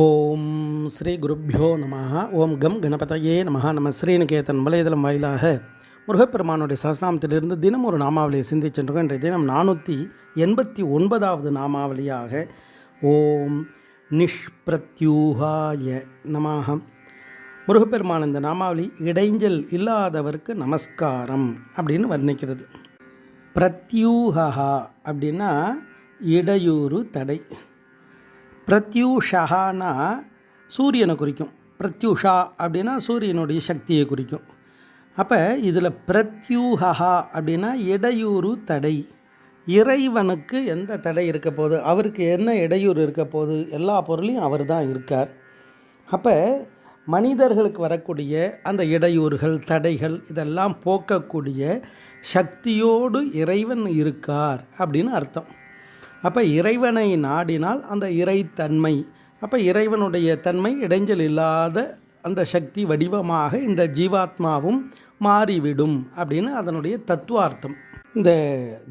ஓம் ஸ்ரீ குருப்பியோ நமஹ. ஓம் கம் கணபதையே நமஹ. நம்ம ஸ்ரீநிகேதன் வலைதளம் வாயிலாக முருகப்பெருமானுடைய சஹஸ்ரநாமத்திலிருந்து தினம் ஒரு நாமாவளியை சிந்திச்சென்றோம். இன்றைய தினம் 489வது நாமாவளியாக ஓம் நிஷ்பிரத்யூகாய நமஹ. முருகப்பெருமான் இந்த நாமாவளி இடைஞ்சல் இல்லாதவருக்கு நமஸ்காரம் அப்படின்னு வர்ணிக்கிறது. பிரத்யூகா அப்படின்னா இடையூறு, தடை. பிரத்யூஷானா சூரியனை குறிக்கும். பிரத்யூஷா அப்படின்னா சூரியனுடைய சக்தியை குறிக்கும். அப்போ இதில் பிரத்யூகா அப்படின்னா இடையூறு, தடை. இறைவனுக்கு எந்த தடை இருக்க போகுது, அவருக்கு என்ன இடையூறு இருக்க போகுது, எல்லா பொருளையும் அவர் தான் இருக்கார். அப்போ மனிதர்களுக்கு வரக்கூடிய அந்த இடையூறுகள், தடைகள் இதெல்லாம் போக்கக்கூடிய சக்தியோடு இறைவன் இருக்கார் அப்படின்னு அர்த்தம். அப்போ இறைவனை நாடினால் அந்த இறைத்தன்மை, அப்போ இறைவனுடைய தன்மை இடைஞ்சல் இல்லாத அந்த சக்தி வடிவமாக இந்த ஜீவாத்மாவும் மாறிவிடும் அப்படின்னு அதனுடைய தத்துவார்த்தம். இந்த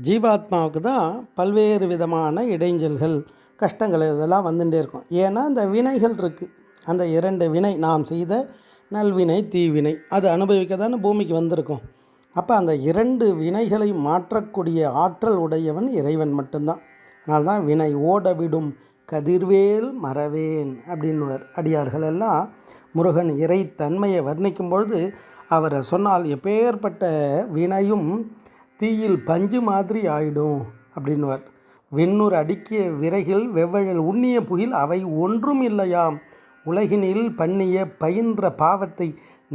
ஜீவாத்மாவுக்கு தான் பல்வேறு விதமான இடைஞ்சல்கள், கஷ்டங்கள் இதெல்லாம் வந்துட்டே இருக்கும். ஏன்னா அந்த வினைகள் இருக்குது. அந்த 2 வினை, நாம் செய்த நல்வினை, தீவினை, அது அனுபவிக்க தானே பூமிக்கு வந்திருக்கோம். அப்போ அந்த 2 வினைகளை மாற்றக்கூடிய ஆற்றல் உடையவன் இறைவன் மட்டும்தான். அதனால்தான் வினை ஓடவிடும் கதிர்வேல் மறவேன் அப்படின்னுவர் அடியார்கள் எல்லாம். முருகன் இறைத்தன்மையை வர்ணிக்கும் பொழுது அவரை சொன்னால் எப்பேற்பட்ட வினையும் தீயில் பஞ்சு மாதிரி ஆயிடும் அப்படின்னுவர். விண்ணூர் அடுக்கிய விரைகில் வெவ்வழல் உண்ணிய புகில் அவை ஒன்றும் இல்லையாம், உலகினில் பண்ணிய பயின்ற பாவத்தை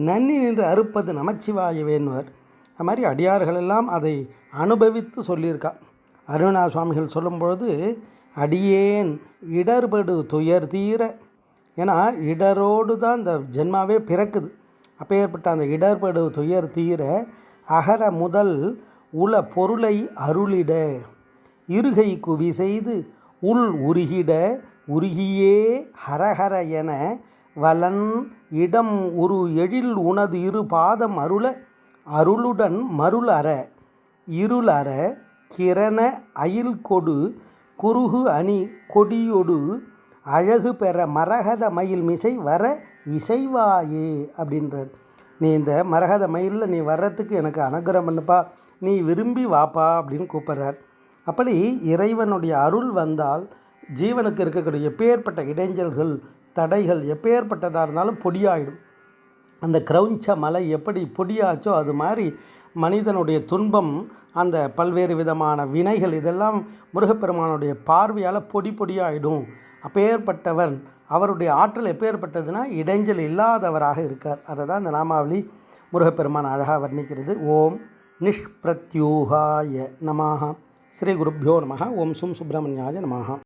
நன்னி நின்று அறுப்பது நமச்சிவாயவேன்னுவர். அது மாதிரி அடியார்களெல்லாம் அதை அனுபவித்து சொல்லியிருக்கா. அருணா சுவாமிகள் சொல்லும்பொழுது அடியேன் இடர்படு துயர் தீர, ஏன்னா இடரோடு தான் இந்த ஜென்மாவே பிறக்குது. அப்போ ஏற்பட்ட அந்த இடர்படு துயர் தீர அகர முதல் உல பொருளை அருளிட இருகை குவி செய்து உள் உருகிட உருகியே ஹரஹர என வலன் இடம் உரு எழில் உனது இரு பாதம் அருள அருளுடன் மருளற இருளற கிரண அயில் கொடு குருகு அணி கொடியொடு அழகு பெற மரகத மயில் மிசை வர இசைவாயே அப்படின்றார். நீ இந்த மரகத மயிலில் நீ வர்றதுக்கு எனக்கு அனுகிரகம் பண்ணுப்பா, நீ விரும்பி வாப்பா அப்படின்னு கூப்பிட்றார். அப்படி இறைவனுடைய அருள் வந்தால் ஜீவனுக்கு இருக்கக்கூடிய எப்பேற்பட்ட இடைஞ்சல்கள், தடைகள் எப்பேற்பட்டதாக இருந்தாலும் பொடியாயிடும். அந்த கிரௌஞ்ச மலை எப்படி பொடியாச்சோ அது மாதிரி மனிதனுடைய துன்பம், அந்த பல்வேறு விதமான வினைகள் இதெல்லாம் முருகப்பெருமானுடைய பார்வையால் பொடி பொடியாயிடும். அப்பேற்பட்டவன், அவருடைய ஆற்றல் எப்பேற்பட்டதுன்னா இடைஞ்சல் இல்லாதவராக இருக்கார். அதை தான் இந்த நாமாவளி முருகப்பெருமான் அழகாக வர்ணிக்கிறது. ஓம் நிஷ்பிரத்யூகாய நமஹ. ஸ்ரீ குருப்பியோ நமஹ. ஓம் சும் சுப்பிரமணியாய நமஹ.